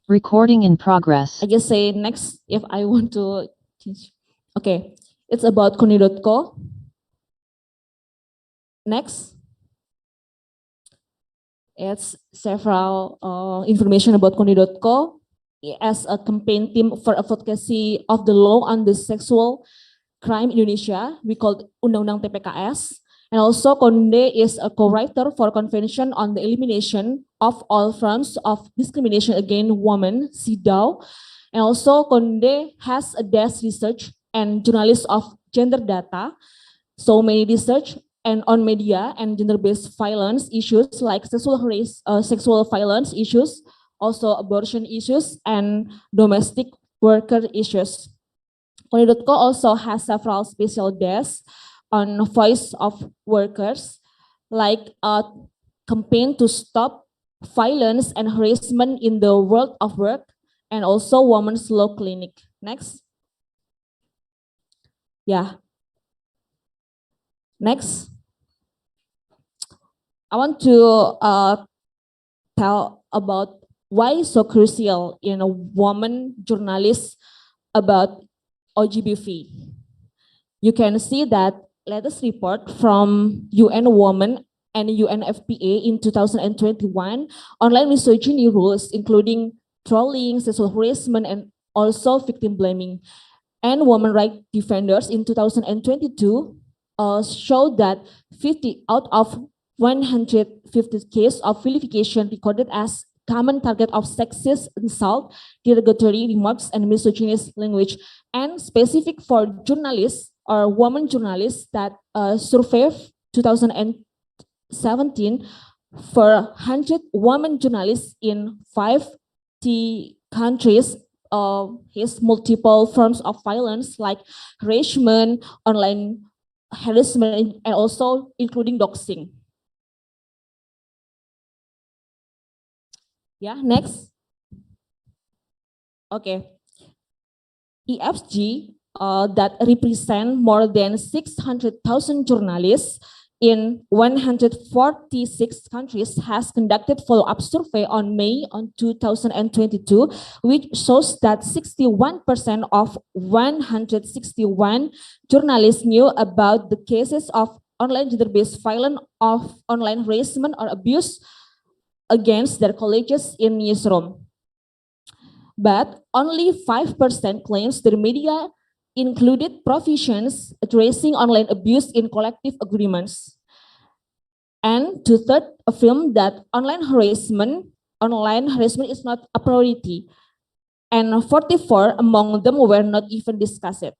Recording in progress. I just say next if I want to change. Okay, it's about Koni.co. Next. It's several information about Koni.co as a campaign team for advocacy of the law on the sexual crime in Indonesia. We call Undang-Undang TPKS. And also Konde is a co-writer for Convention on the Elimination of All Forms of Discrimination Against Women, CEDAW. And also Konde has a desk research and journalist of gender data. So many research and on media and gender-based violence issues like sexual violence issues, also abortion issues and domestic worker issues. Koni.co also has several special desks on voice of workers, like a campaign to stop violence and harassment in the world of work, and also Women's Law Clinic. Next. Yeah. Next. I want to tell about why so crucial in a woman journalist about OGBV. You can see that latest report from UN Women and UNFPA in 2021, online misogyny rules, including trolling, sexual harassment, and also victim blaming. And women rights defenders in 2022 showed that 50 out of 150 cases of vilification recorded as common target of sexist insult, derogatory remarks, and misogynist language. And specific for journalists or women journalists that surveyed 2017 for 100 women journalists in 50 countries has multiple forms of violence like harassment, online harassment, and also including doxing. Yeah, next. Okay. EFG that represent more than 600,000 journalists in 146 countries has conducted follow-up survey on May 2022, which shows that 61% of 161 journalists knew about the cases of online gender-based violence, of online harassment or abuse against their colleagues in newsroom. But only 5% claims the media included provisions addressing online abuse in collective agreements. And two-thirds affirmed that online harassment is not a priority. And 44 among them were not even discussed.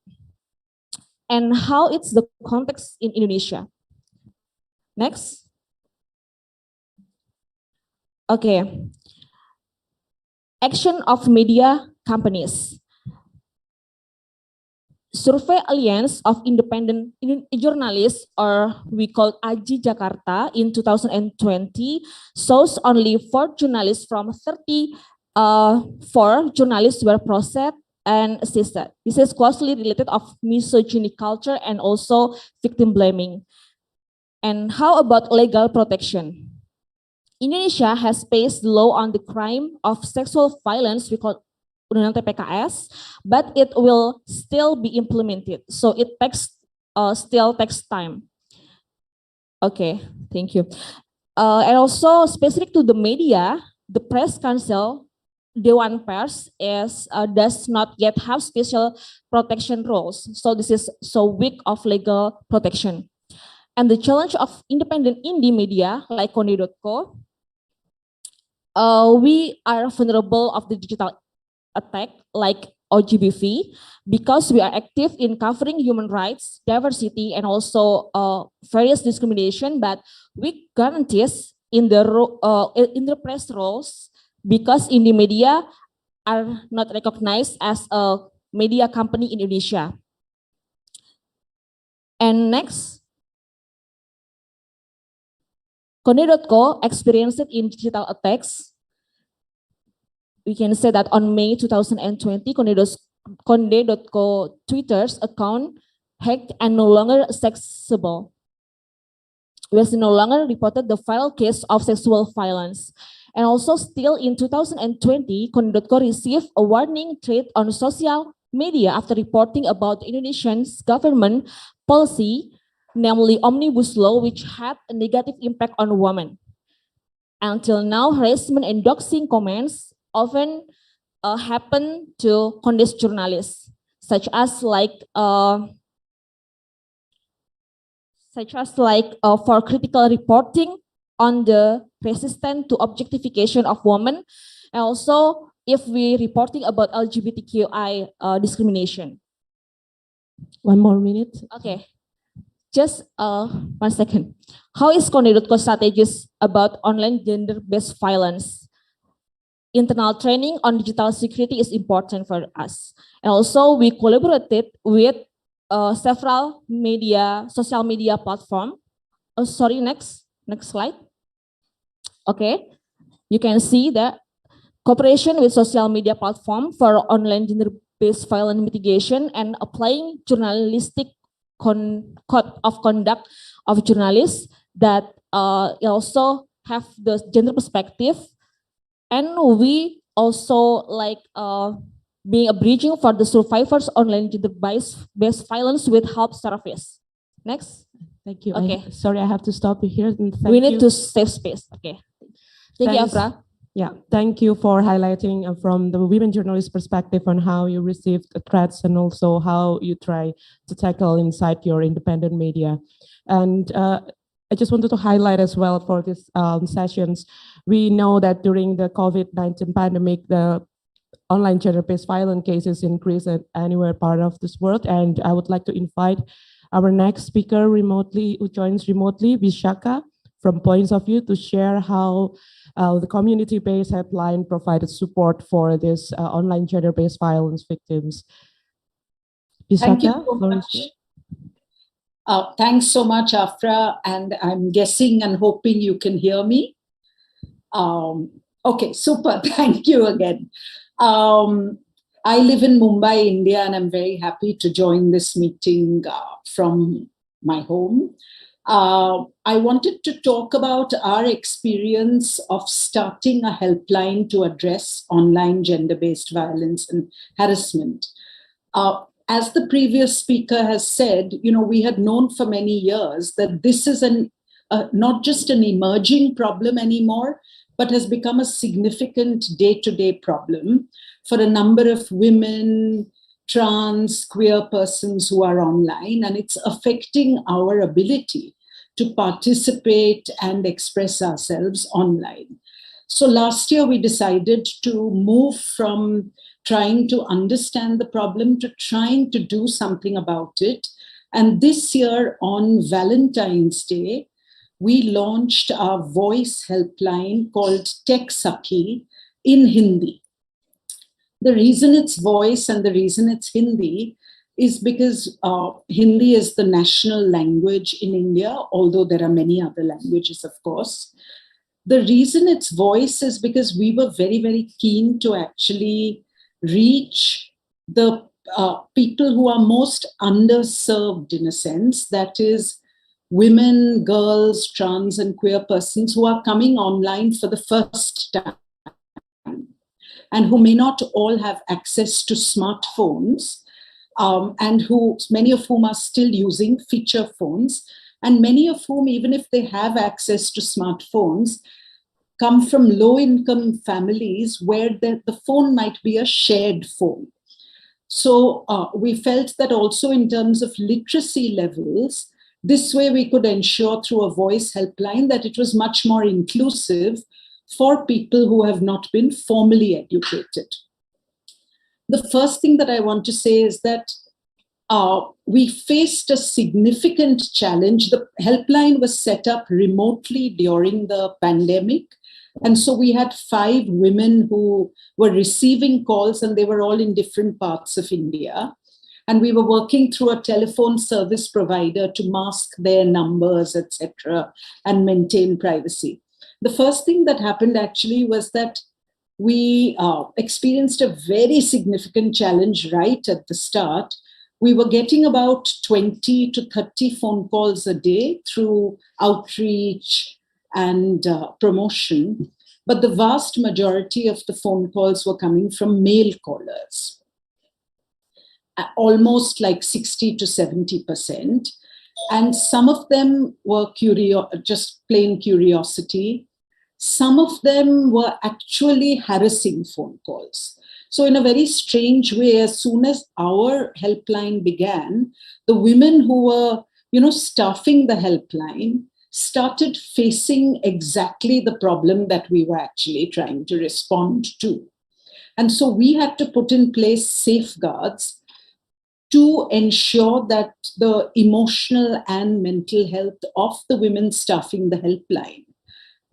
And how it's the context in Indonesia. Next. Okay. Action of media companies. Survey Alliance of Independent Journalists, or we call AJI Jakarta, in 2020 shows only 4 journalists from 34 journalists were processed and assisted. This is closely related of misogyny culture and also victim blaming. And how about legal protection? Indonesia has passed the law on the crime of sexual violence, we call Undang-Undang TPKS, but it will still be implemented. So it still takes time. Okay, thank you. And also specific to the media, the Press Council, Dewan Pers, does not yet have special protection rules. So this is so weak of legal protection. And the challenge of independent indie media like Koni.co, we are vulnerable of the digital attack like OGBV because we are active in covering human rights, diversity, and also various discrimination, but we guarantees in the press roles because indie media are not recognized as a media company in Indonesia. And next, Konde.co experienced in digital attacks. We can say that on May 2020, Konde.co Twitter's account hacked and no longer accessible. We no longer reported the viral case of sexual violence. And also still in 2020, Koni.co received a warning threat on social media after reporting about Indonesian's government policy, namely Omnibus Law, which had a negative impact on women. Until now, harassment and doxing comments often happen to Kondes journalists, such as for critical reporting on the resistance to objectification of women, and also if we reporting about LGBTQI discrimination. 1 more minute. Okay, just 1 second. How is Koni.co strategies about online gender-based violence? Internal training on digital security is important for us. And also we collaborated with several social media platform. Oh, sorry, next slide. Okay, you can see that cooperation with social media platform for online gender-based violence mitigation and applying journalistic code of conduct of journalists that also have the gender perspective. And we also being a bridging for the survivors online gender-based violence with help service. Next. Thank you. Okay. Sorry, I have to stop you here. We need to save space. Okay. Thank you, Afra. Yeah, thank you for highlighting from the women journalist perspective on how you received the threats and also how you try to tackle inside your independent media. And I just wanted to highlight as well for these sessions, we know that during the COVID-19 pandemic, the online gender-based violence cases increased at anywhere part of this world. And I would like to invite our next speaker who joins remotely, Bishakha, from Points of View, to share how the community-based helpline provided support for this online gender-based violence victims. Bishakha, thank you so much. Thanks so much, Afra, and I'm guessing and hoping you can hear me. Okay, super, thank you again. I live in Mumbai, India, and I'm very happy to join this meeting from my home. I wanted to talk about our experience of starting a helpline to address online gender-based violence and harassment. As the previous speaker has said, we had known for many years that this is not just an emerging problem anymore, but has become a significant day-to-day problem for a number of women, trans, queer persons who are online, and it's affecting our ability to participate and express ourselves online. So last year we decided to move from trying to understand the problem to trying to do something about it. And this year on Valentine's Day, we launched our voice helpline called Tech Sakhi in Hindi. The reason it's voice and the reason it's Hindi is because Hindi is the national language in India, although there are many other languages, of course. The reason it's voice is because we were very, very keen to actually reach the people who are most underserved in a sense, that is women, girls, trans and queer persons who are coming online for the first time and who may not all have access to smartphones and many of whom are still using feature phones, and many of whom, even if they have access to smartphones, come from low-income families where the phone might be a shared phone. So we felt that also in terms of literacy levels, this way we could ensure through a voice helpline that it was much more inclusive for people who have not been formally educated. The first thing that I want to say is that we faced a significant challenge. The helpline was set up remotely during the pandemic. And so we had 5 women who were receiving calls, and they were all in different parts of India. And we were working through a telephone service provider to mask their numbers, etc., and maintain privacy. The first thing that happened actually was that we experienced a very significant challenge right at the start. We were getting about 20 to 30 phone calls a day through outreach and promotion. but the vast majority of the phone calls were coming from male callers, almost like 60 to 70%. And some of them were just plain curiosity. Some of them were actually harassing phone calls. So in a very strange way, as soon as our helpline began, the women who were, staffing the helpline started facing exactly the problem that we were actually trying to respond to. And so we had to put in place safeguards to ensure that the emotional and mental health of the women staffing the helpline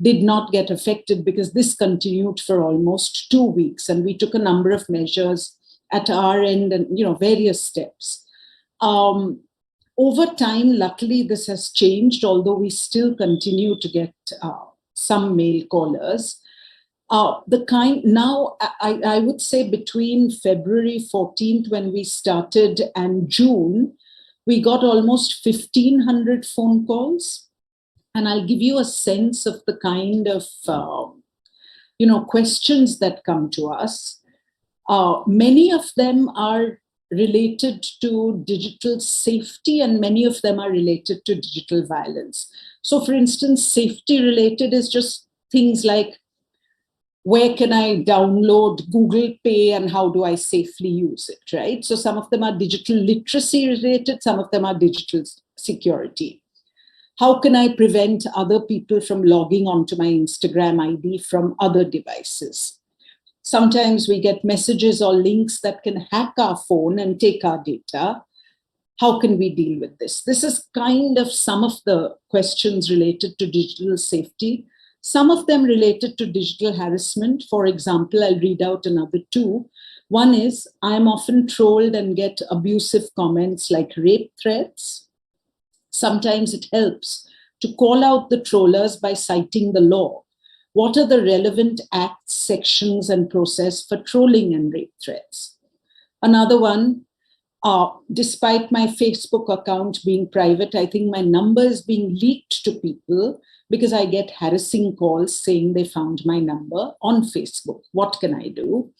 did not get affected, because this continued for almost 2 weeks. And we took a number of measures at our end and, various steps. Over time, luckily, this has changed, although we still continue to get some male callers. I would say between February 14th, when we started, and June, we got almost 1,500 phone calls. And I'll give you a sense of the kind of, questions that come to us. Many of them are related to digital safety, and many of them are related to digital violence. So for instance, safety related is just things like, where can I download Google Pay and how do I safely use it, right? So some of them are digital literacy related, some of them are digital security. How can I prevent other people from logging onto my Instagram ID from other devices? Sometimes we get messages or links that can hack our phone and take our data. How can we deal with this? This is kind of some of the questions related to digital safety. Some of them related to digital harassment. For example, I'll read out another two. One is, I'm often trolled and get abusive comments like rape threats. Sometimes it helps to call out the trollers by citing the law. What are the relevant acts, sections, and process for trolling and rape threats? Another one, despite my Facebook account being private, I think my number is being leaked to people because I get harassing calls saying they found my number on Facebook. What can I do?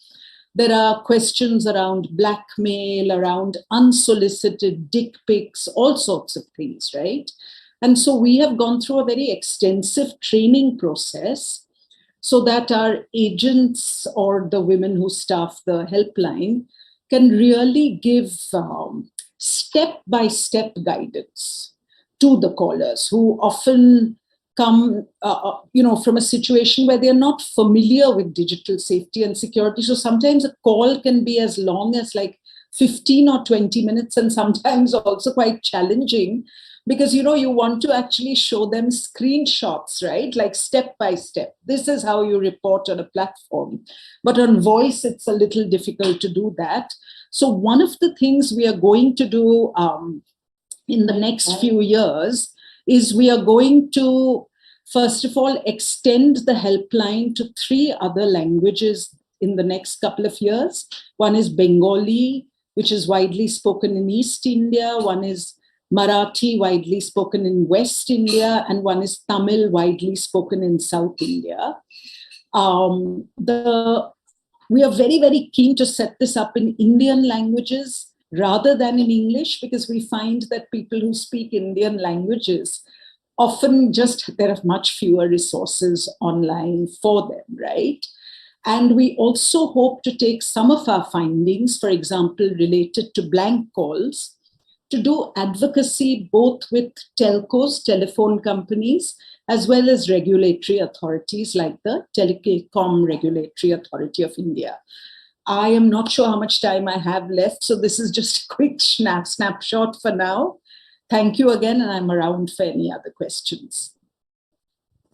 There are questions around blackmail, around unsolicited dick pics, all sorts of things, right? And so we have gone through a very extensive training process so that our agents or the women who staff the helpline can really give step-by-step guidance to the callers who often come from a situation where they're not familiar with digital safety and security. So sometimes a call can be as long as like 15 or 20 minutes, and sometimes also quite challenging because, you want to actually show them screenshots, right? Like step by step. This is how you report on a platform. But on voice, it's a little difficult to do that. So one of the things we are going to do in the next few years is we are going to, first of all, extend the helpline to 3 other languages in the next couple of years. One is Bengali, which is widely spoken in East India. One is Marathi, widely spoken in West India. And one is Tamil, widely spoken in South India. We are very, very keen to set this up in Indian languages rather than in English, because we find that people who speak Indian languages often there are much fewer resources online for them, right? And we also hope to take some of our findings, for example, related to blank calls, to do advocacy both with telcos, telephone companies, as well as regulatory authorities like the Telecom Regulatory Authority of India. I am not sure how much time I have left, so this is just a quick snapshot for now. Thank you again, and I'm around for any other questions.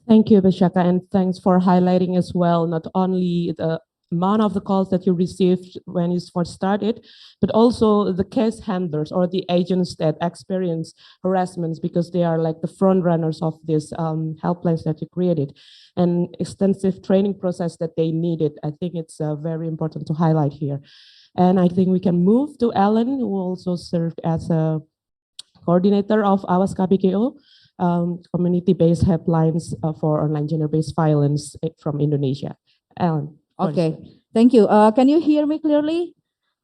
Thank you, Bishakha, and thanks for highlighting as well, not only the amount of the calls that you received when you first started, but also the case handlers or the agents that experience harassments, because they are like the front runners of this helplines that you created, and extensive training process that they needed. I think it's very important to highlight here. And I think we can move to Ellen, who also served as a coordinator of AwasKBGO. community-based helplines for online gender-based violence from Indonesia. Ellen. Okay, thank you. Can you hear me clearly?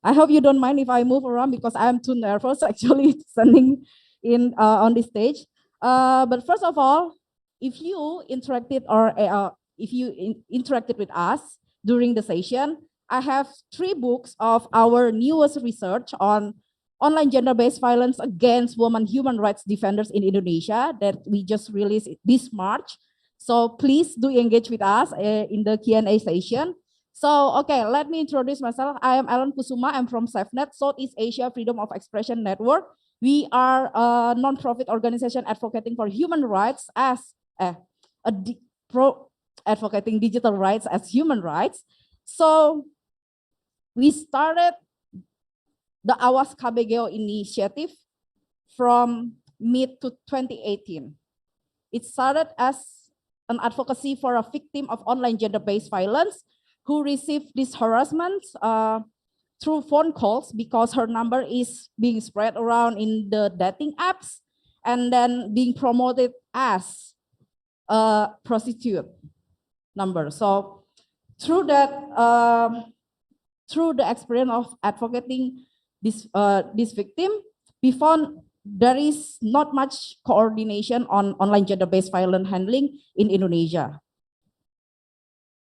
I hope you don't mind if I move around because I'm too nervous actually standing in on this stage. But first of all, if you interacted interacted with us during the session, I have 3 books of our newest research on online gender-based violence against women human rights defenders in Indonesia that we just released this March. So please do engage with us in the Q&A session. So, okay, let me introduce myself. I am Ellen Kusuma. I'm from Safenet, Southeast Asia Freedom of Expression Network. We are a non-profit organization advocating for human rights as advocating digital rights as human rights. So, we started the AwasKBGO initiative from mid to 2018. It started as an advocacy for a victim of online gender-based violence who received this harassment through phone calls because her number is being spread around in the dating apps and then being promoted as a prostitute number. So through that, through the experience of advocating this victim, we found there is not much coordination on online gender-based violence handling in Indonesia.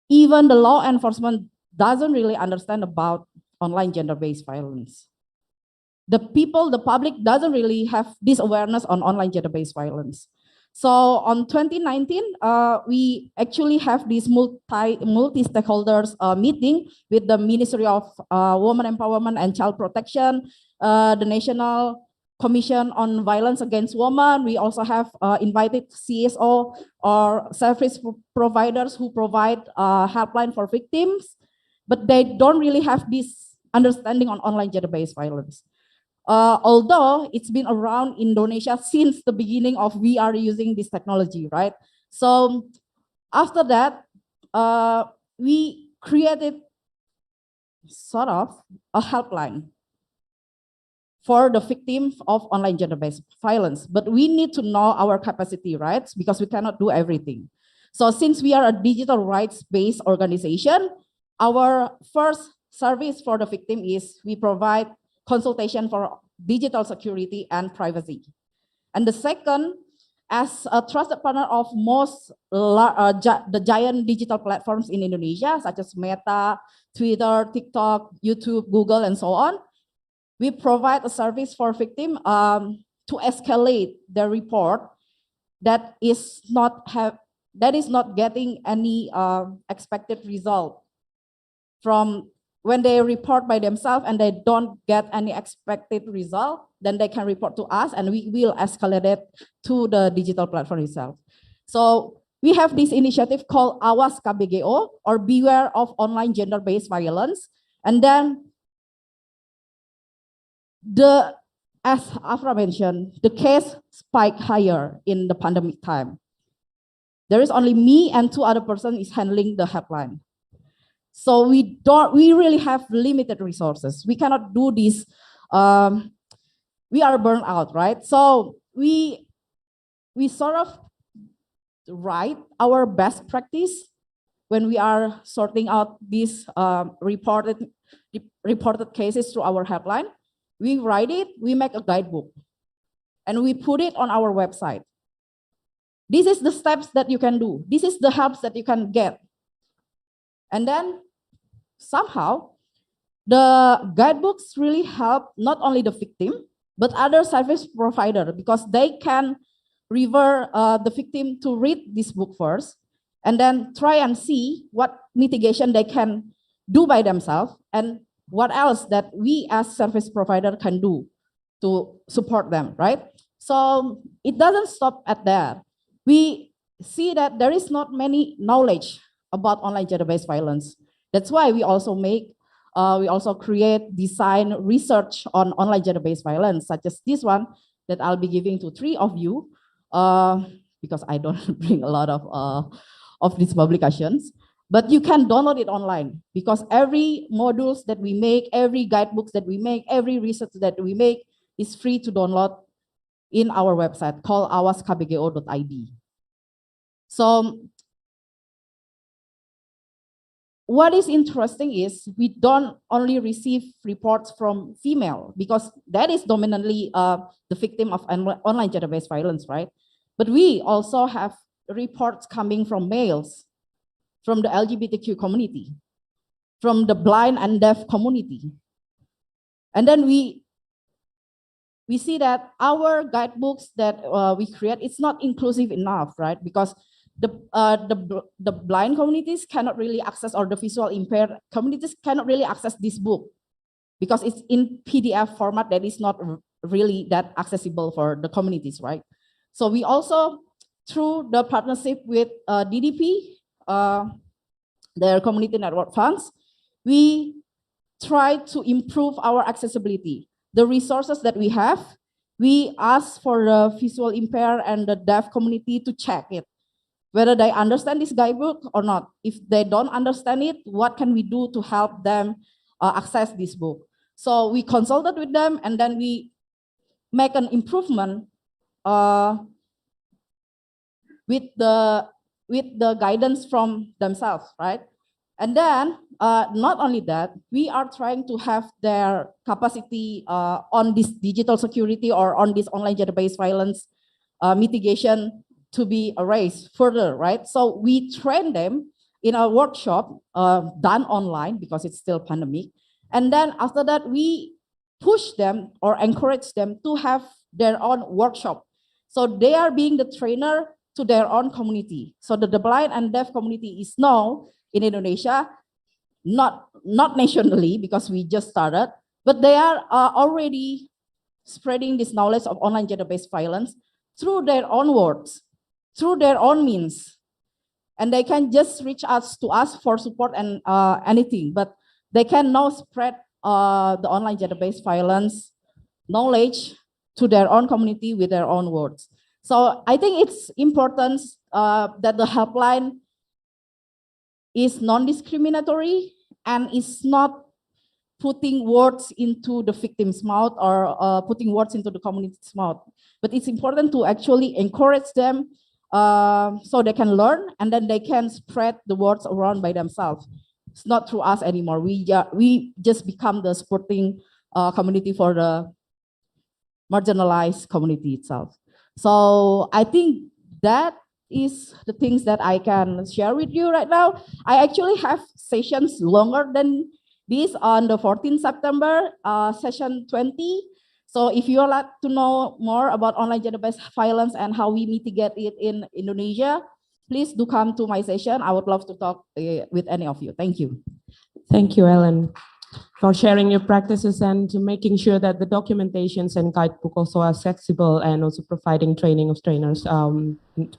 Even the law enforcement doesn't really understand about online gender-based violence. The public doesn't really have this awareness on online gender-based violence. So on 2019, we actually have this multi-stakeholders meeting with the Ministry of Women Empowerment and Child Protection, the National Commission on Violence Against Women. We also have invited CSO or service providers who provide helpline for victims, but they don't really have this understanding on online gender-based violence. Although it's been around Indonesia since the beginning of we are using this technology, right? So after that, we created sort of a helpline for the victims of online gender-based violence. But we need to know our capacity, right? Because we cannot do everything. So since we are a digital rights-based organization, our first service for the victim is we provide consultation for digital security and privacy. And the second, as a trusted partner of most the giant digital platforms in Indonesia, such as Meta, Twitter, TikTok, YouTube, Google, and so on, we provide a service for victim to escalate the report that is not getting any expected result from when they report by themselves and they don't get any expected result, then they can report to us and we will escalate it to the digital platform itself. So we have this initiative called AwasKBGO, or Beware of Online Gender-Based Violence. And then as Afra mentioned, the case spiked higher in the pandemic time. There is only me and 2 other persons handling the helpline. So we really have limited resources. We cannot do this. We are burned out, right? So we sort of write our best practice when we are sorting out these reported cases through our helpline. We write it, we make a guidebook, and we put it on our website. This is the steps that you can do. This is the helps that you can get. And then somehow, the guidebooks really help not only the victim, but other service provider, because they can refer the victim to read this book first, and then try and see what mitigation they can do by themselves, and what else that we as service provider can do to support them, right? So it doesn't stop at that. We see that there is not many knowledge about online gender-based violence. That's why we also create, design, research on online gender-based violence, such as this one that I'll be giving to 3 of you, because I don't bring a lot of these publications. But you can download it online, because every modules that we make, every guidebooks that we make, every research that we make is free to download in our website called AwasKBGO.id. So what is interesting is we don't only receive reports from female, because that is dominantly the victim of online gender-based violence, right? But we also have reports coming from males, from the LGBTQ community, from the blind and deaf community. And then we see that our guidebooks that we create, it's not inclusive enough, right? Because the blind communities cannot really access, or the visual impaired communities cannot really access this book, because it's in PDF format that is not really that accessible for the communities, right? So we also, through the partnership with DDP, their community network funds, we try to improve our accessibility. The resources that we have, we ask for the visual impaired and the deaf community to check it, whether they understand this guidebook or not. If they don't understand it, what can we do to help them access this book? So we consulted with them, and then we make an improvement with the guidance from themselves, right? And then not only that, we are trying to have their capacity on this digital security or on this online gender-based violence mitigation to be raised further, right? So we train them in a workshop done online, because it's still pandemic. And then after that, we push them or encourage them to have their own workshop. So they are being the trainer to their own community. So the blind and deaf community is now in Indonesia, not nationally, because we just started, but they are already spreading this knowledge of online gender-based violence through their own words, through their own means. And they can just reach us to ask for support and anything, but they can now spread the online gender-based violence knowledge to their own community with their own words. So I think it's important that the helpline is non-discriminatory and is not putting words into the victim's mouth or putting words into the community's mouth. But it's important to actually encourage them so they can learn, and then they can spread the words around by themselves. It's not through us anymore. We just become the supporting community for the marginalized community itself. So I think that is the things that I can share with you right now. I actually have sessions longer than this on the 14th September, session 20. So if you would like to know more about online gender-based violence and how we mitigate it in Indonesia, please do come to my session. I would love to talk with any of you. Thank you. Thank you, Ellen, for sharing your practices and to making sure that the documentations and guidebook also are accessible, and also providing training of trainers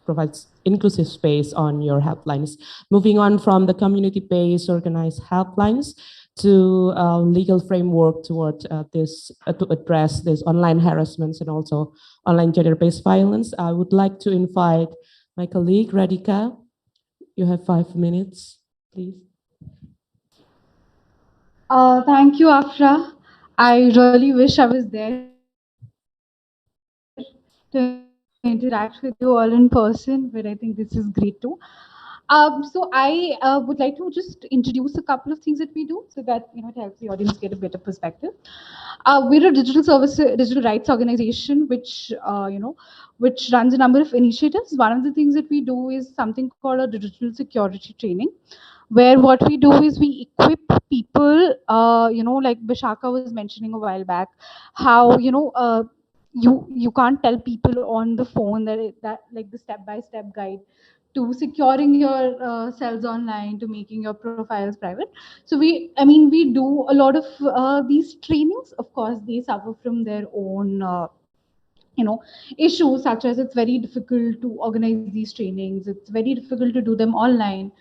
provides inclusive space on your helplines. Moving on from the community-based organized helplines to legal framework toward to address this online harassments and also online gender-based violence, I would like to invite my colleague Radhika. You have 5 minutes, please. Thank you, Afra. I really wish I was there to interact with you all in person, but I think this is great too. So I would like to just introduce a couple of things that we do, so that it helps the audience get a better perspective. We're a digital rights organization, which which runs a number of initiatives. One of the things that we do is something called a digital security training, where what we do is we equip people, like Bishakha was mentioning a while back, how you can't tell people on the phone that like the step-by-step guide to securing your cells online, to making your profiles private. So we do a lot of these trainings. Of course, they suffer from their own issues, such as it's very difficult to organize these trainings. It's very difficult to do them online.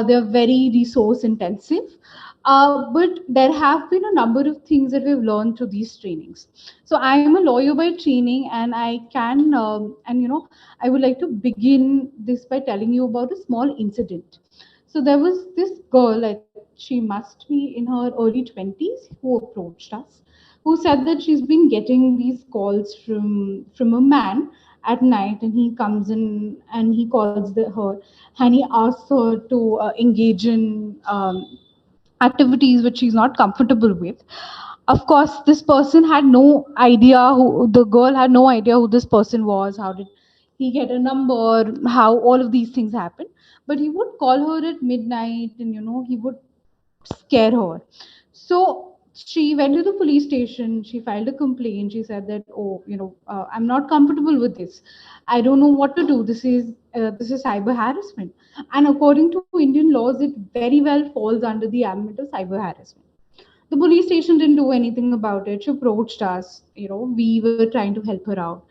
They're very resource intensive. But there have been a number of things that we've learned through these trainings. So I am a lawyer by training, and I can, I would like to begin this by telling you about a small incident. So there was this girl, she must be in her early 20s, who approached us. who said that she's been getting these calls from a man at night, and he comes in and he calls her, and he asks her to engage in activities which she's not comfortable with. Of course, this person had no idea who the girl had no idea who this person was. How did he get a number? How all of these things happen? But he would call her at midnight, and he would scare her. So she went to the police station. She filed a complaint. She said that, oh, I'm not comfortable with this. I don't know what to do. This is cyber harassment, and according to Indian laws, it very well falls under the ambit of cyber harassment. The police station didn't do anything about it. She approached us. We were trying to help her out.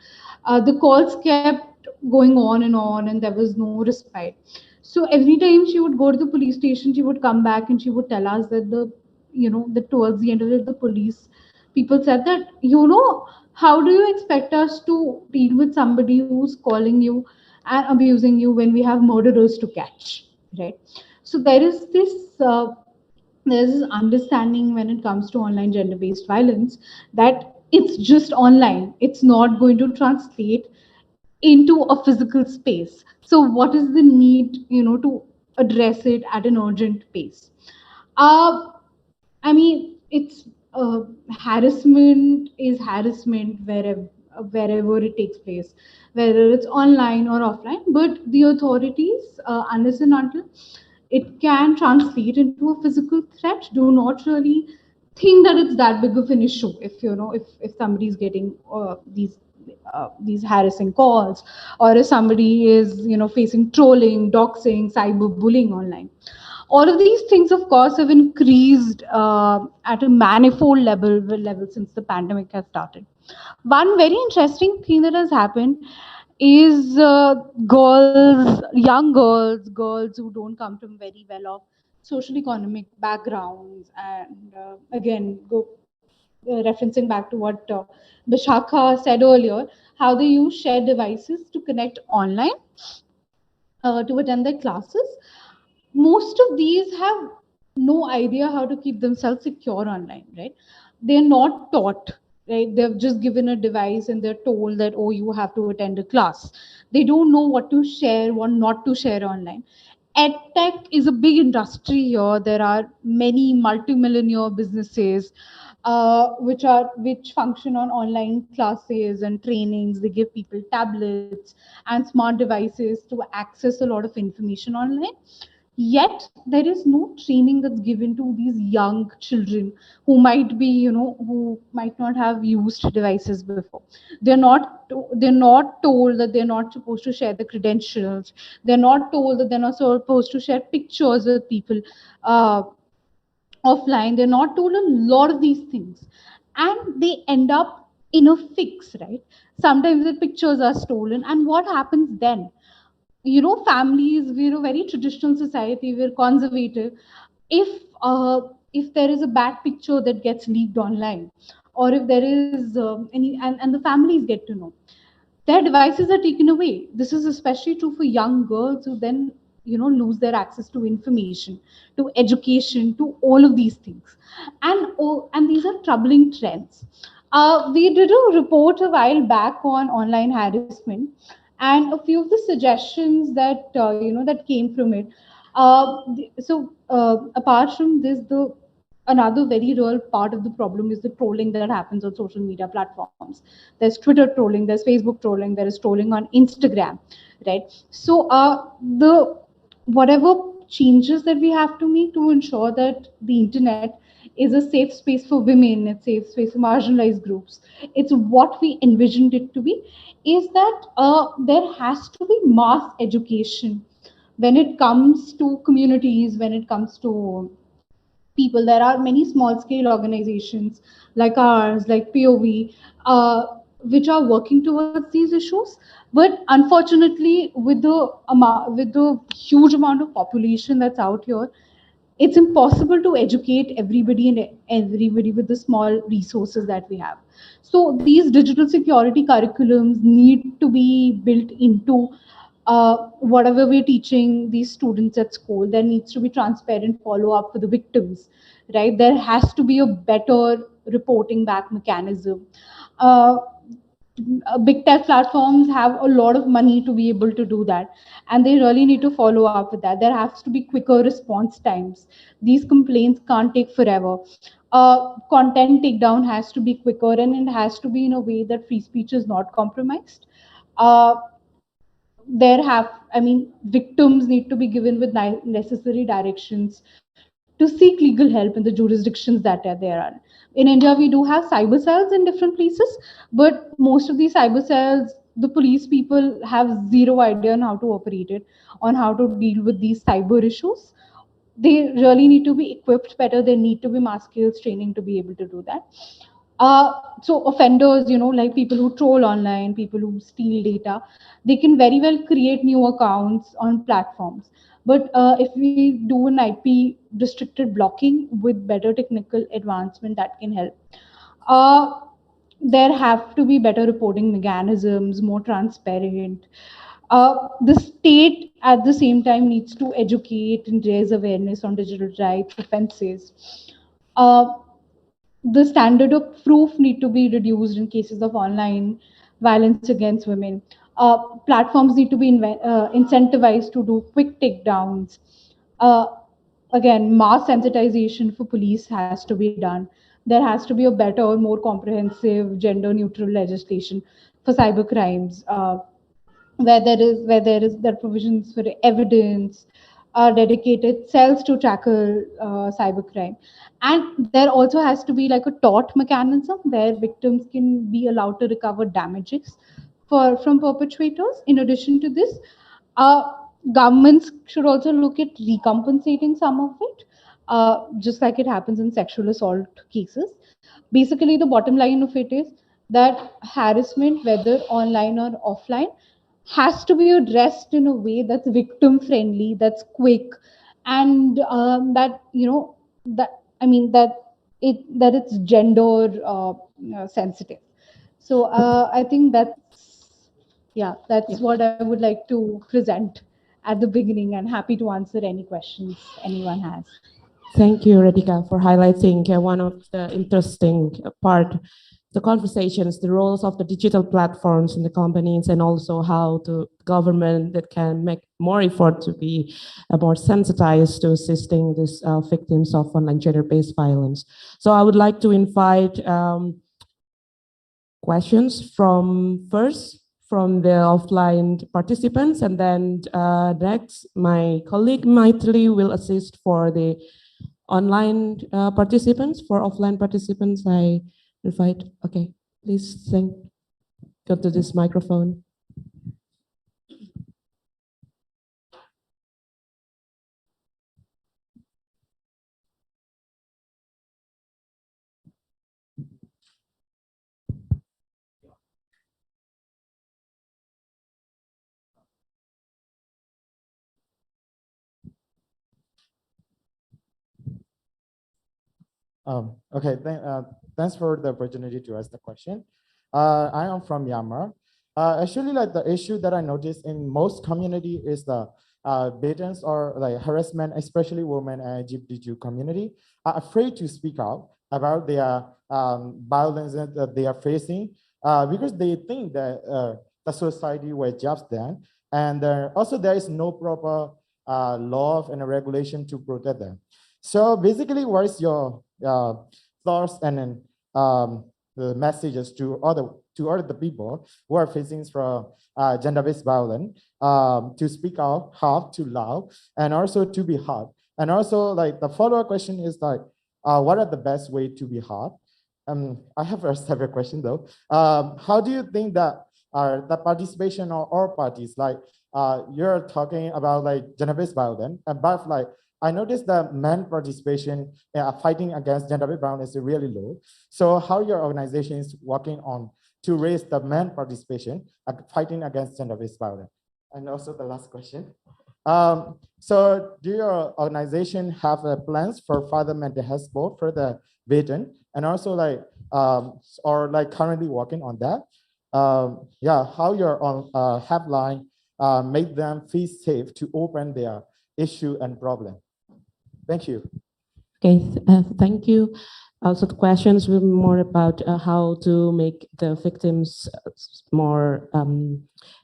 The calls kept going on, and there was no respite. So every time she would go to the police station, she would come back and she would tell us that that towards the end of it, the police people said that, how do you expect us to deal with somebody who's calling you and abusing you when we have murderers to catch, right? So there's this understanding when it comes to online gender-based violence that it's just online. It's not going to translate into a physical space. So what is the need, to address it at an urgent pace? I mean, it's harassment is harassment wherever it takes place, whether it's online or offline. But the authorities, unless and until it can translate into a physical threat, do not really think that it's that big of an issue. If somebody's getting these harassing calls, or if somebody is facing trolling, doxing, cyberbullying online. All of these things, of course, have increased at a manifold level since the pandemic has started. One very interesting thing that has happened is young girls who don't come from very well off social economic backgrounds, and again, referencing back to what Bishakha said earlier, how they use shared devices to connect online to attend their classes. Most of these have no idea how to keep themselves secure online, right? They're not taught, right? They're just given a device and they're told that, oh, you have to attend a class. They don't know what to share, what not to share online. EdTech is a big industry here. There are many multi-millionaire businesses which function on online classes and trainings. They give people tablets and smart devices to access a lot of information online. Yet there is no training that's given to these young children who might be, who might not have used devices before. They're not told that they're not supposed to share the credentials. They're not told that they're not supposed to share pictures with people offline. They're not told a lot of these things, and they end up in a fix, right? Sometimes the pictures are stolen, and what happens then? Families, we're a very traditional society, we're conservative. If there is a bad picture that gets leaked online, or if there is and the families get to know, their devices are taken away. This is especially true for young girls who then lose their access to information, to education, to all of these things. And these are troubling trends. We did a report a while back on online harassment, and a few of the suggestions that came from it. Apart from this, the another very real part of the problem is the trolling that happens on social media platforms. There's Twitter trolling, there's Facebook trolling, there is trolling on Instagram, right? So the whatever changes that we have to make to ensure that the internet is a safe space for women, it's a safe space for marginalized groups, it's what we envisioned it to be, is that there has to be mass education when it comes to communities, when it comes to people. There are many small scale organizations like ours, like POV, which are working towards these issues. But unfortunately, with the huge amount of population that's out here, it's impossible to educate everybody with the small resources that we have. So these digital security curriculums need to be built into Whatever we're teaching these students at school, there needs to be transparent follow-up for the victims, right? There has to be a better reporting back mechanism. Uh, Big tech platforms have a lot of money to be able to do that, and they really need to follow up with that. There has to be quicker response times. These complaints can't take forever. Content takedown has to be quicker, and it has to be in a way that free speech is not compromised. uh, Victims need to be given with necessary directions to seek legal help in the jurisdictions that are there. In India, we do have cyber cells in different places, but most of these cyber cells, the police people have zero idea on how to operate it, on how to deal with these cyber issues. They really need to be equipped better. There need to be mass skills training to be able to do that. So offenders, like people who troll online, people who steal data, they can very well create new accounts on platforms. But if we do an IP restricted blocking with better technical advancement, that can help. Uh, there have to be better reporting mechanisms, more transparent. The state at the same time needs to educate and raise awareness on digital rights offenses. Uh, the standard of proof need to be reduced in cases of online violence against women. Platforms need to be incentivized to do quick takedowns. Uh, Again, mass sensitization for police has to be done. There has to be a better, more comprehensive, gender neutral legislation for cyber crimes. Where there is there provisions for evidence, dedicated cells to tackle cybercrime, and there also has to be like a tort mechanism where victims can be allowed to recover damages from perpetrators. In addition to this, uh, governments should also look at recompensating some of it, just like it happens in sexual assault cases. Basically, the bottom line of it is that harassment, whether online or offline, has to be addressed in a way that's victim friendly, that's quick, and that that I mean that it's gender sensitive. So I think that's what I would like to present at the beginning, and happy to answer any questions anyone has. Thank you, Radhika, for highlighting one of the interesting part, the conversations, the roles of the digital platforms in the companies, and also how the government that can make more effort to be more sensitized to assisting these victims of online gender-based violence. So I would like to invite questions from the offline participants, and then next, my colleague Maithili will assist for the online participants. For offline participants, I invite, okay, please go to this microphone. Okay, thanks for the opportunity to ask the question. I am from Myanmar. Actually, like the issue that I noticed in most community is the batons or like harassment, especially women and LGBTQ community are afraid to speak out about their violence that they are facing because they think that the society will judge them, and also there is no proper law and regulation to protect them. So basically, what is your thoughts and then the messages to other the people who are facing from gender-based violence to speak out, how to loud, and also to be heard. And also, like the follow-up question is like, what are the best way to be heard? I have a separate question though. How do you think that the participation of all parties, like you're talking about like gender-based violence, but like I noticed that men participation fighting against gender-based violence is really low. So how your organization is working on to raise the men participation fighting against gender-based violence? And also the last question. So do your organization have plans for further mental health support for the veteran, and also like or like currently working on that? Yeah, how your Helpline make them feel safe to open their issue and problem. Thank you. Okay, thank you. Also, the questions were more about how to make the victims more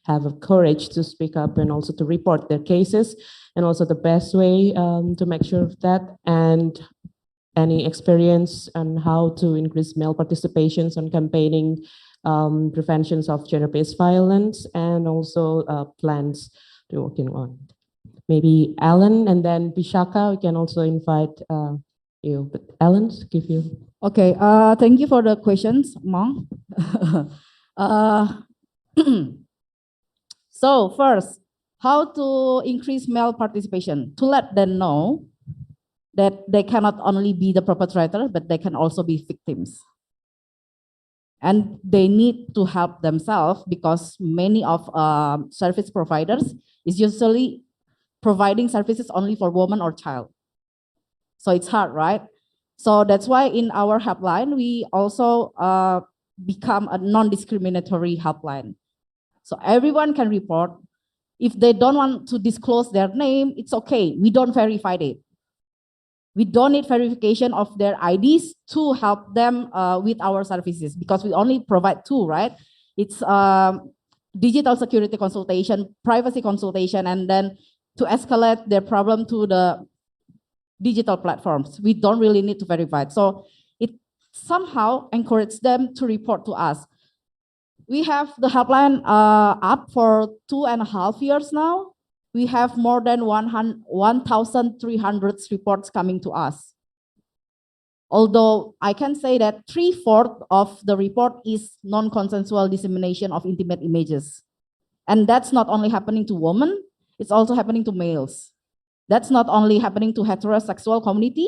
have a courage to speak up and also to report their cases, and also the best way to make sure of that, and any experience on how to increase male participations on campaigning preventions of gender-based violence, and also plans to working on. Maybe Alan, and then Bishakha, we can also invite you, but Alan, give you. Okay, thank you for the questions, Mong. So first, how to increase male participation? To let them know that they cannot only be the perpetrator, but they can also be victims. And they need to help themselves, because many of service providers is usually providing services only for woman or child. So it's hard, right? So that's why in our helpline, we also become a non-discriminatory helpline. So everyone can report. If they don't want to disclose their name, it's okay. We don't verify it. We don't need verification of their IDs to help them with our services, because we only provide two, right? It's digital security consultation, privacy consultation, and then to escalate their problem to the digital platforms. We don't really need to verify it. So it somehow encourages them to report to us. We have the helpline up for 2.5 years now. We have more than 1,300 reports coming to us. Although I can say that 3/4 of the report is non-consensual dissemination of intimate images. And that's not only happening to women, it's also happening to males. That's not only happening to heterosexual community,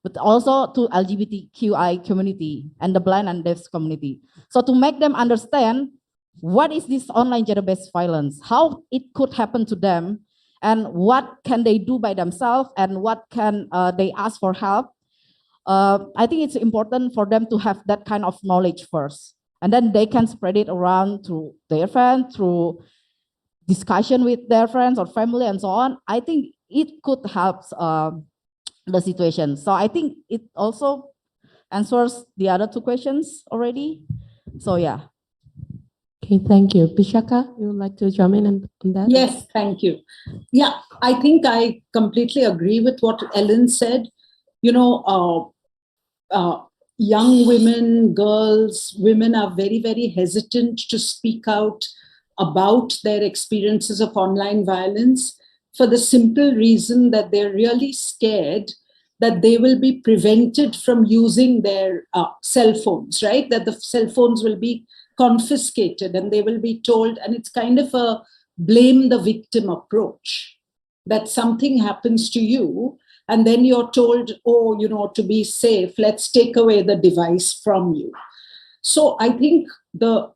but also to LGBTQI community and the blind and deaf community. So to make them understand what is this online gender-based violence, how it could happen to them, and what can they do by themselves, and what can they ask for help, I think it's important for them to have that kind of knowledge first. And then they can spread it around to their friends, through discussion with their friends or family and so on. I think it could help the situation. So I think it also answers the other two questions already. So yeah. Okay, thank you. Bishakha, you would like to jump in on that? Yes, thank you. Yeah, I think I completely agree with what Ellen said. You know, young women, girls, women are very, very hesitant to speak out about their experiences of online violence, for the simple reason that they're really scared that they will be prevented from using their cell phones, right? That the cell phones will be confiscated and they will be told, and it's kind of a blame the victim approach, that something happens to you and then you're told, oh, you know, to be safe, let's take away the device from you. So I think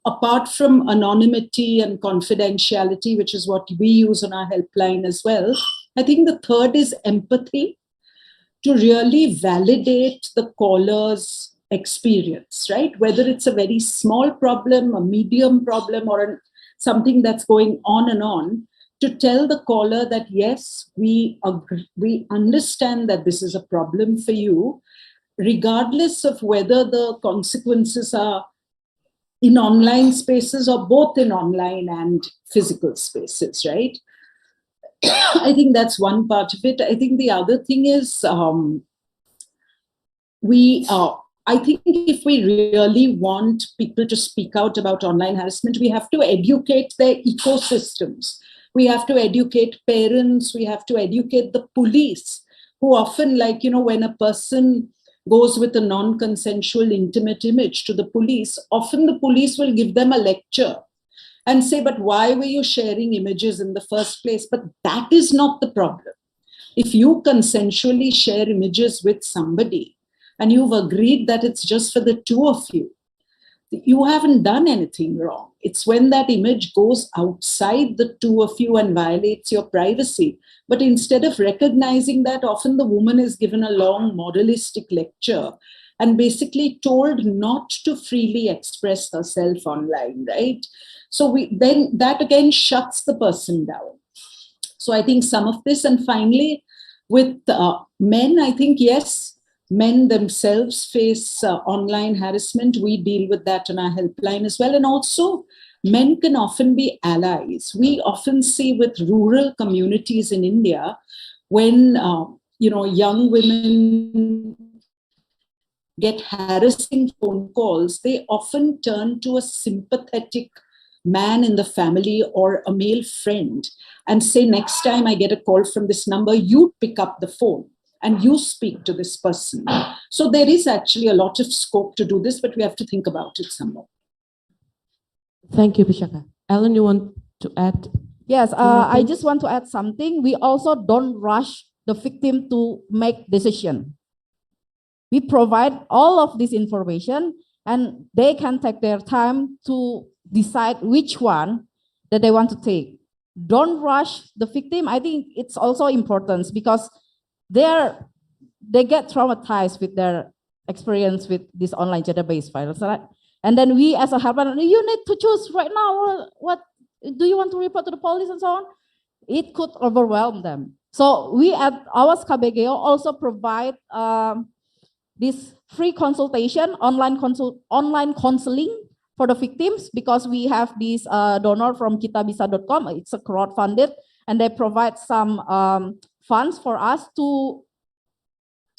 apart from anonymity and confidentiality, which is what we use on our helpline as well, I think the third is empathy, to really validate the caller's experience, right? Whether it's a very small problem, a medium problem, or something that's going on and on, to tell the caller that, yes, we understand that this is a problem for you, regardless of whether the consequences are in online spaces or both in online and physical spaces, right? I think that's one part of it. I think the other thing is I think if we really want people to speak out about online harassment, we have to educate their ecosystems. We have to educate parents. We have to educate the police, who often, like, you know, when a person goes with a non-consensual intimate image to the police, often the police will give them a lecture and say, but why were you sharing images in the first place? But that is not the problem. If you consensually share images with somebody and you've agreed that it's just for the two of you, you haven't done anything wrong. It's when that image goes outside the two of you and violates your privacy. But instead of recognizing that, often the woman is given a long moralistic lecture and basically told not to freely express herself online, right? So then that again shuts the person down. So I think some of this, and finally with men, I think, yes, men themselves face online harassment. We deal with that in our helpline as well. And also men can often be allies. We often see with rural communities in India, when young women get harassing phone calls, they often turn to a sympathetic man in the family or a male friend and say, next time I get a call from this number, you pick up the phone and you speak to this person. So there is actually a lot of scope to do this, but we have to think about it some more. Thank you, Bishakha. Ellen, you want to add? Yes, I just want to add something. We also don't rush the victim to make decision. We provide all of this information and they can take their time to decide which one that they want to take. Don't rush the victim. I think it's also important because they get traumatized with their experience with this online gender-based violence. Right? And then we as a helpline, you need to choose right now, what do you want to report to the police and so on? It could overwhelm them. So we at AwasKBGO also provide this free consultation, online counseling for the victims, because we have this donor from kitabisa.com. It's a crowdfunded, and they provide some funds for us to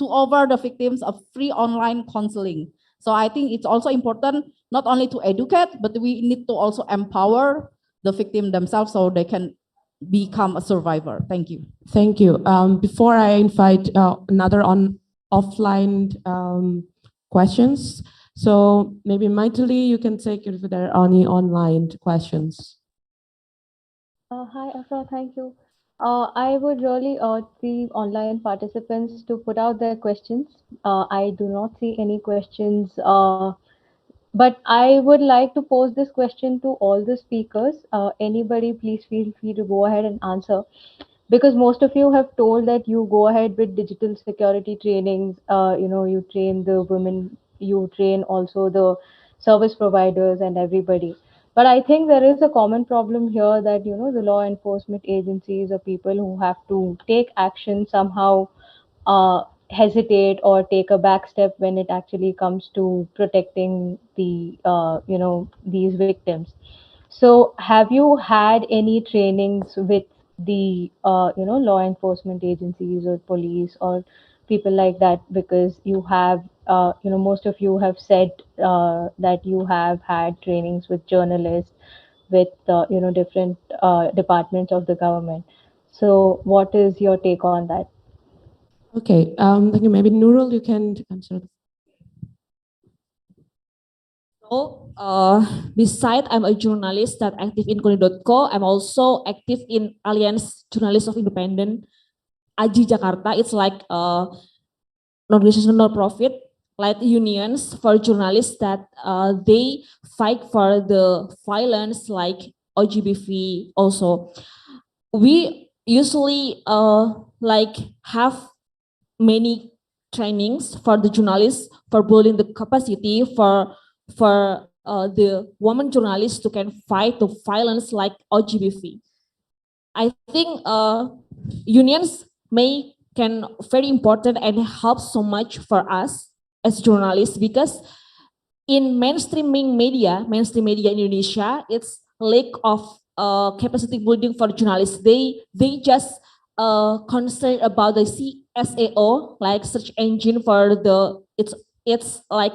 offer the victims of free online counseling. So I think it's also important not only to educate, but we need to also empower the victim themselves so they can become a survivor. Thank you. Thank you. Before I invite another offline questions, so maybe Maithili, you can take if there are any online questions. Hi, Afra, thank you. I would really urge the online participants to put out their questions. I do not see any questions, but I would like to pose this question to all the speakers. Anybody, please feel free to go ahead and answer, because most of you have told that you go ahead with digital security trainings. You train the women, you train also the service providers and everybody. But I think there is a common problem here that, the law enforcement agencies or people who have to take action somehow hesitate or take a back step when it actually comes to protecting the, these victims. So have you had any trainings with the, law enforcement agencies or police or people like that? Because you have, most of you have said that you have had trainings with journalists, with, different departments of the government. So what is your take on that? Okay, thank you. Maybe Nurul, you can answer. So, besides I'm a journalist that active in Koni.co, I'm also active in Alliance Journalists of Independent AJI Jakarta. It's like an organization non-profit, like unions for journalists that they fight for the violence like OGBV also. We usually have many trainings for the journalists for building the capacity for the woman journalists to can fight the violence like OGBV. I think unions can very important and help so much for us as journalists, because in mainstream media in Indonesia, it's lack of capacity building for journalists. They just concerned about the SEO, like search engine for the it's like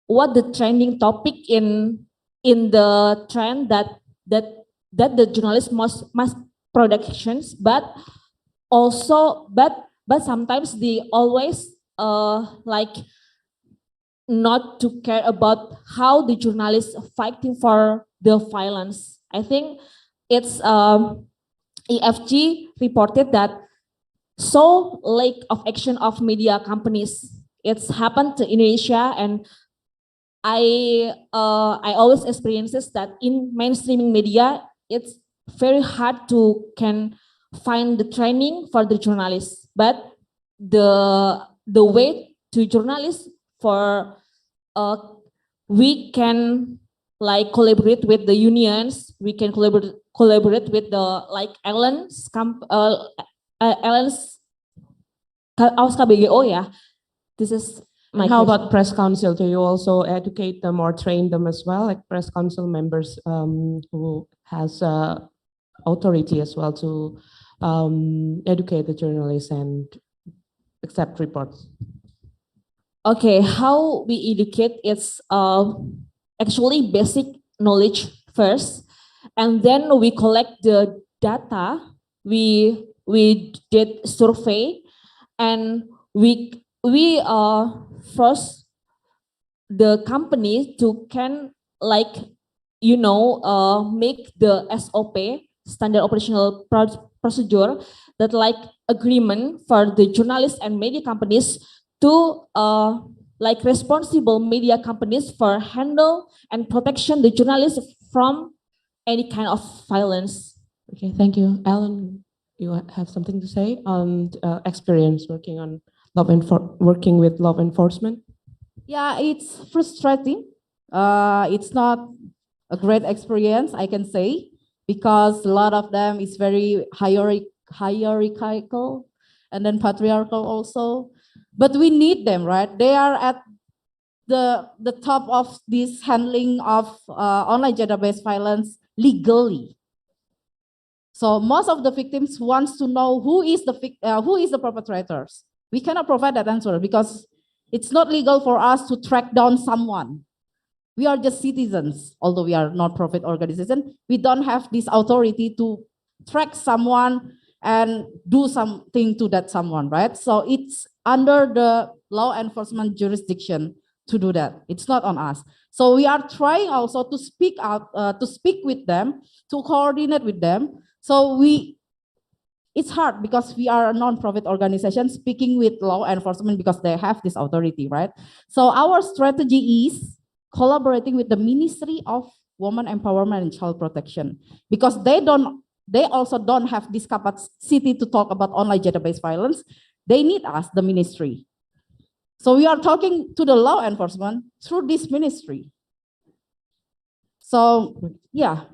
what the trending topic in the trend that the journalist must productions, but sometimes they always not to care about how the journalists fighting for the violence. I think it's EFG reported that so lack of action of media companies. It's happened to Indonesia, and I always experiences that in mainstreaming media, it's very hard to can find the training for the journalists. But the way to journalists for we can like collaborate with the unions, we can collaborate with the like Ellen's AwasKBGO, yeah. This is my And how question. about press council? Do you also educate them or train them as well, like press council members who has authority as well to educate the journalists and accept reports? Okay, how we educate is actually basic knowledge first, and then we collect the data. We did survey, and we force the company to can like make the SOP, standard operational procedure, that like agreement for the journalists and media companies to like responsible media companies for handle and protection the journalists from any kind of violence. Okay, thank you. Alan, you have something to say on experience working on working with law enforcement? Yeah, it's frustrating. It's not a great experience, I can say, because a lot of them is very hierarchical and then patriarchal also. But we need them, right? They are at the top of this handling of online gender-based violence legally. So most of the victims wants to know who is the perpetrators. We cannot provide that answer because it's not legal for us to track down someone. We are just citizens, although we are not-profit organization. We don't have this authority to track someone and do something to that someone, right? So it's under the law enforcement jurisdiction to do that. It's not on us. So we are trying also to speak out, to speak with them, to coordinate with them. So it's hard because we are a non-profit organization speaking with law enforcement because they have this authority, right? So our strategy is collaborating with the Ministry of Women Empowerment and Child Protection because they also don't have this capacity to talk about online gender-based violence. They need us, the ministry. So we are talking to the law enforcement through this ministry. So yeah,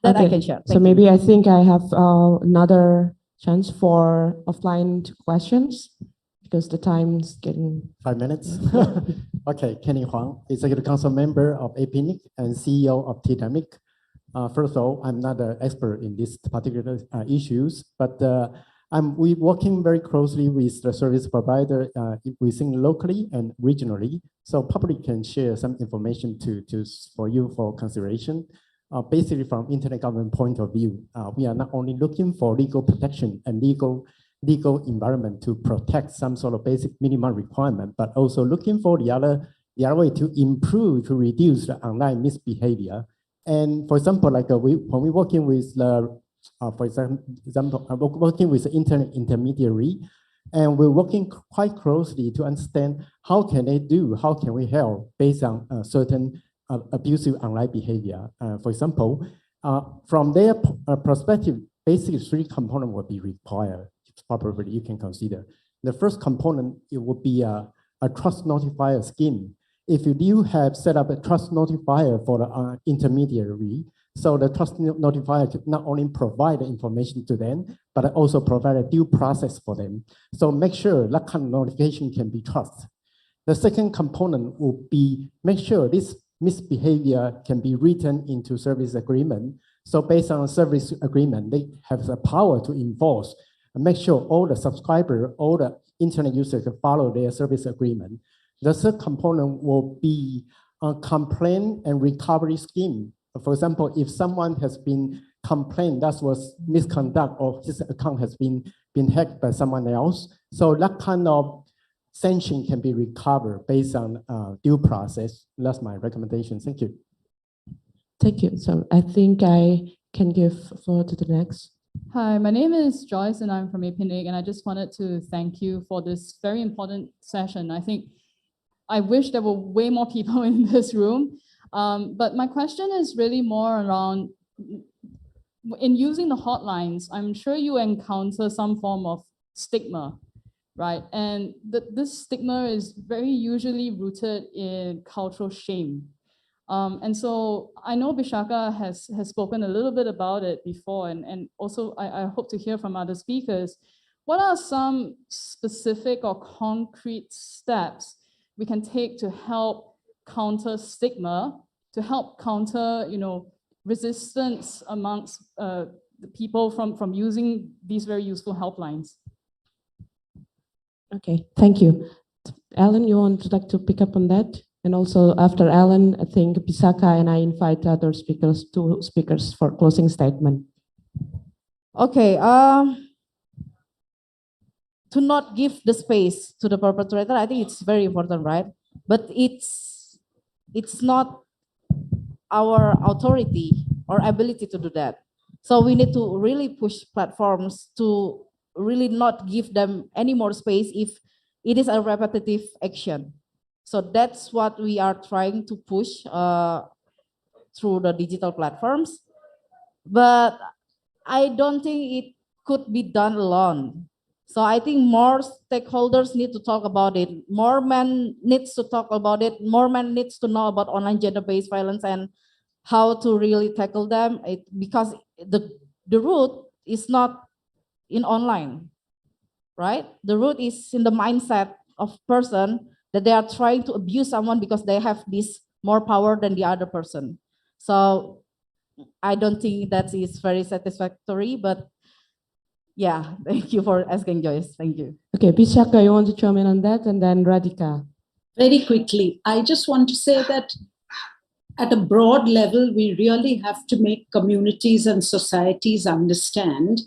that I can share. So maybe I think I have another chance for offline questions because the time's getting 5 minutes. Okay, Kenny Huang, Executive Council Member of APrIGF and CEO of TDAMIC. First of all, I'm not an expert in these particular issues, but we're working very closely with the service provider within locally and regionally, so public can share some information for you for consideration. Basically, from internet government point of view, we are not only looking for legal protection and legal environment to protect some sort of basic minimum requirement, but also looking for the other way to improve, to reduce the online misbehavior. And for example, like when we're working with working with the internet intermediary, and we're working quite closely to understand how can we help based on certain abusive online behavior. For example, from their perspective, basically 3 components will be required. Probably you can consider. The first component, it would be a trust notifier scheme. If you do have set up a trust notifier for the intermediary, so the trust notifier could not only provide the information to them, but also provide a due process for them. So make sure that kind of notification can be trusted. The second component will be make sure this misbehavior can be written into service agreement. So based on a service agreement, they have the power to enforce and make sure all the subscribers, all the internet users can follow their service agreement. The third component will be a complaint and recovery scheme. For example, if someone has been complained that was misconduct or his account has been hacked by someone else, so that kind of sanction can be recovered based on due process. That's my recommendation. Thank you. Thank you. So I think I can give floor to the next. Hi, my name is Joyce and I'm from APrIGF, and I just wanted to thank you for this very important session. I wish there were way more people in this room, but my question is really more around, in using the hotlines, I'm sure you encounter some form of stigma, right? And this stigma is very usually rooted in cultural shame. And so I know Bishakha has spoken a little bit about it before, and also I hope to hear from other speakers. What are some specific or concrete steps we can take to help counter stigma, to help counter, resistance amongst the people from using these very useful helplines? Okay, thank you. Alan, you would like to pick up on that? And also after Alan, I think Bishakha and I invite other speakers, two speakers for closing statement. Okay, to not give the space to the perpetrator, I think it's very important, right? But it's not our authority or ability to do that. So we need to really push platforms to really not give them any more space if it is a repetitive action. So that's what we are trying to push through the digital platforms. But I don't think it could be done alone. So I think more stakeholders need to talk about it. More men needs to talk about it. More men needs to know about online gender-based violence and how to really tackle them. Because the root is not in online, right? The root is in the mindset of person that they are trying to abuse someone because they have this more power than the other person. So I don't think that is very satisfactory, but yeah, thank you for asking, Joyce. Thank you. Okay, Bishakha, you want to chime in on that? And then Radhika. Very quickly, I just want to say that at a broad level, we really have to make communities and societies understand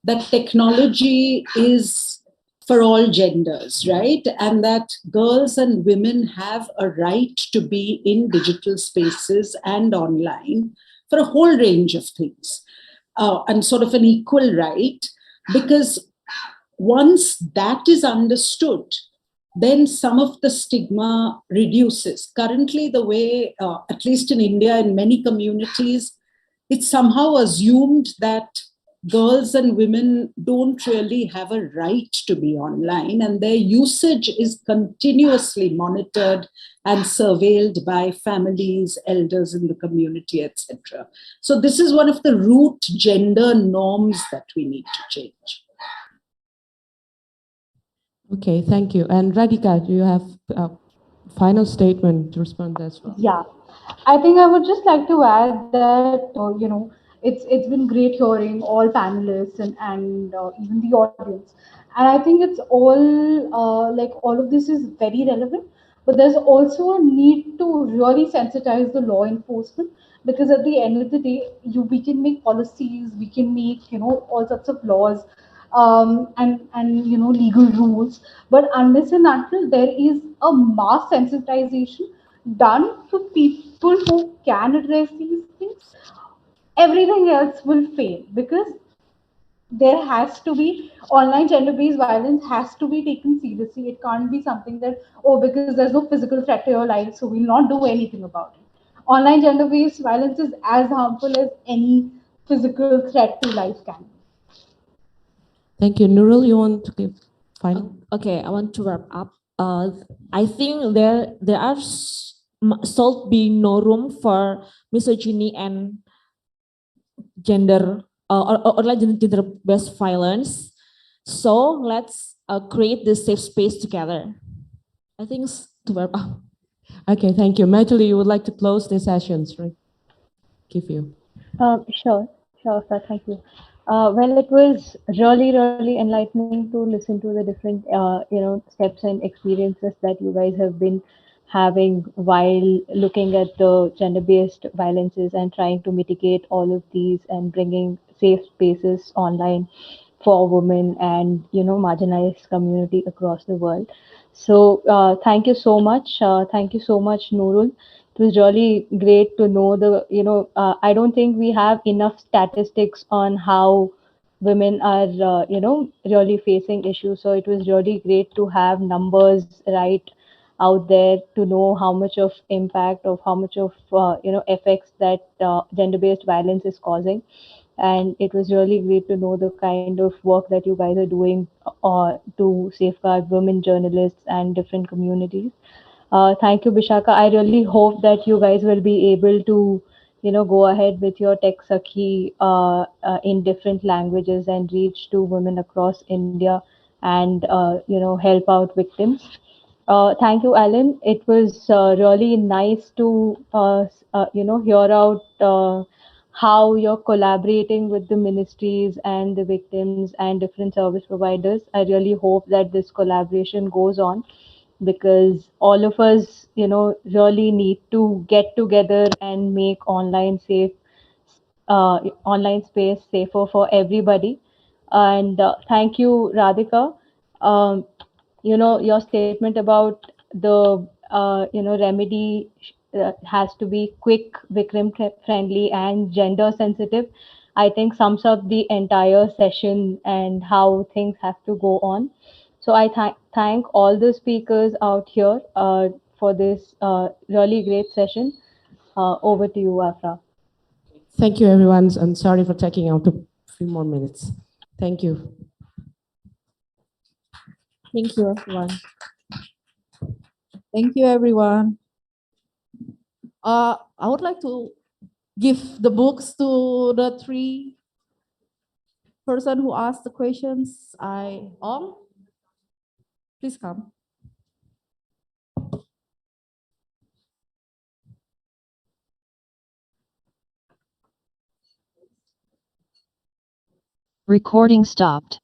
that technology is for all genders, right? And that girls and women have a right to be in digital spaces and online for a whole range of things, and sort of an equal right, because once that is understood, then some of the stigma reduces. Currently, the way, at least in India, in many communities, it's somehow assumed that girls and women don't really have a right to be online, and their usage is continuously monitored and surveilled by families, elders in the community, etc. So this is one of the root gender norms that we need to change. Okay, thank you. And Radhika, do you have a final statement to respond as well? Yeah, I think I would just like to add that it's been great hearing all panelists and even the audience, and I think it's all like all of this is very relevant. But there's also a need to really sensitize the law enforcement, because at the end of the day, we can make policies, we can make all sorts of laws, and legal rules, but unless and until there is a mass sensitization done to people who can address these things, everything else will fail, because there has to be online gender-based violence has to be taken seriously. It can't be something that, oh, because there's no physical threat to your life, so we'll not do anything about it. Online gender-based violence is as harmful as any physical threat to life can be. Thank you. Nurul, you want to give final? Okay, I want to wrap up. I think there should be no room for misogyny and gender or like gender-based violence. So let's create this safe space together. I think it's to wrap up. Okay, thank you. Maithili, you would like to close the sessions, right? Give you. Sure, sir. Thank you. Well, it was really, really enlightening to listen to the different, steps and experiences that you guys have been having while looking at the gender-based violences and trying to mitigate all of these and bringing safe spaces online for women and marginalized community across the world. So thank you so much. Thank you so much, Nurul. It was really great to know I don't think we have enough statistics on how women are, really facing issues. So it was really great to have numbers right out there to know how much of impact of how much of, effects that gender-based violence is causing. and it was really great to know the kind of work that you guys are doing to safeguard women journalists and different communities. Thank you, Bishakha. I really hope that you guys will be able to, go ahead with your Tech Sakhi in different languages and reach to women across India and, help out victims. Thank you, Alan. It was really nice to, hear out how you're collaborating with the ministries and the victims and different service providers. I really hope that this collaboration goes on, because all of us, really need to get together and make online space safer for everybody. And thank you, Radhika. Um, your statement about the remedy has to be quick, victim friendly, and gender sensitive. I think sums up the entire session and how things have to go on. So I thank all the speakers out here for this really great session. Over to you, Afra. Thank you, everyone, and sorry for taking out a few more minutes. Thank you. Thank you, everyone. Thank you, everyone. I would like to give the books to the three person who asked the questions. Please come. Recording stopped.